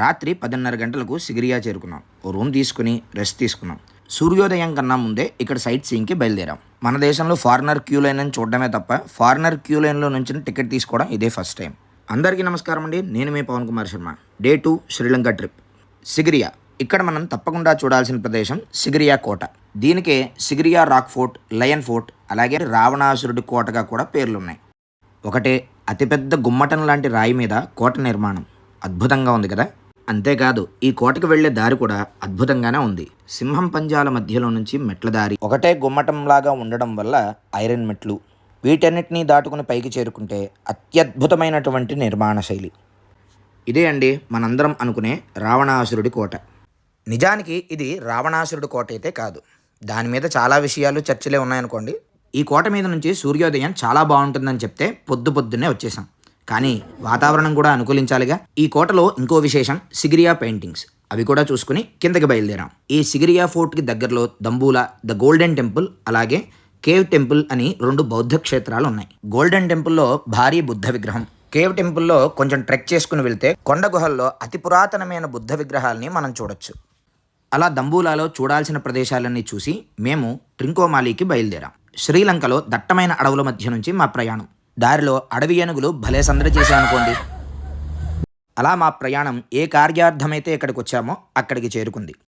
రాత్రి 10:30 గంటలకు సిగిరియా చేరుకున్నాం. ఓ రూమ్ తీసుకుని రెస్ట్ తీసుకున్నాం. సూర్యోదయం కన్నా ముందే ఇక్కడ సైట్ సీయింగ్కి బయలుదేరాం. మన దేశంలో ఫారినర్ క్యూ లైన్ అని చూడడమే తప్ప ఫారినర్ క్యూ లైన్లో నుంచి టికెట్ తీసుకోవడం ఇదే ఫస్ట్ టైం. అందరికీ నమస్కారం అండి, నేను మీ పవన్ కుమార్ శర్మ. Day 2 Sri Lanka trip Sigiriya. ఇక్కడ మనం తప్పకుండా చూడాల్సిన ప్రదేశం సిగిరియా కోట. దీనికే Sigiriya rock fort, lion fort, అలాగే రావణాసురుడి కోటగా కూడా పేర్లున్నాయి. ఒకటే అతిపెద్ద గుమ్మటం లాంటి రాయి మీద కోట నిర్మాణం అద్భుతంగా ఉంది కదా. అంతేకాదు ఈ కోటకు వెళ్లే దారి కూడా అద్భుతంగానే ఉంది. సింహం పంజాల మధ్యలో నుంచి మెట్ల దారి, ఒకటే గుమ్మటంలాగా ఉండడం వల్ల ఐరన్ మెట్లు, వీటన్నిటినీ దాటుకుని పైకి చేరుకుంటే అత్యద్భుతమైనటువంటి నిర్మాణ శైలి. ఇదే అండి మనందరం అనుకునే రావణాసురుడి కోట. నిజానికి ఇది రావణాసురుడి కోట అయితే కాదు. దాని మీద చాలా విషయాలు చర్చలే ఉన్నాయనుకోండి. ఈ కోట మీద నుంచి సూర్యోదయం చాలా బాగుంటుందని చెప్తే పొద్దున్నే వచ్చేసాం. కానీ వాతావరణం కూడా అనుకూలించాలిగా. ఈ కోటలో ఇంకో విశేషం సిగిరియా పెయింటింగ్స్. అవి కూడా చూసుకుని కిందకి బయలుదేరాం. ఈ సిగిరియా ఫోర్ట్కి దగ్గరలో దంబూలా, ద గోల్డెన్ టెంపుల్, అలాగే కేవ్ టెంపుల్ అని 2 బౌద్ధ క్షేత్రాలు ఉన్నాయి. గోల్డెన్ టెంపుల్లో భారీ బుద్ధ విగ్రహం, కేవ్ టెంపుల్లో కొంచెం ట్రెక్ చేసుకుని వెళ్తే కొండ గుహల్లో అతి పురాతనమైన బుద్ధ విగ్రహాలని మనం చూడొచ్చు. అలా దంబూలాలో చూడాల్సిన ప్రదేశాలన్నీ చూసి మేము ట్రింకోమాలీకి బయలుదేరాం. శ్రీలంకలో దట్టమైన అడవుల మధ్య నుంచి మా ప్రయాణం. దారిలో అడవి ఏనుగులు భలే సందడి చేశాయనుకోండి. అలా మా ప్రయాణం ఏ కార్యార్థమైతే ఇక్కడికి వచ్చామో అక్కడికి చేరుకుంది.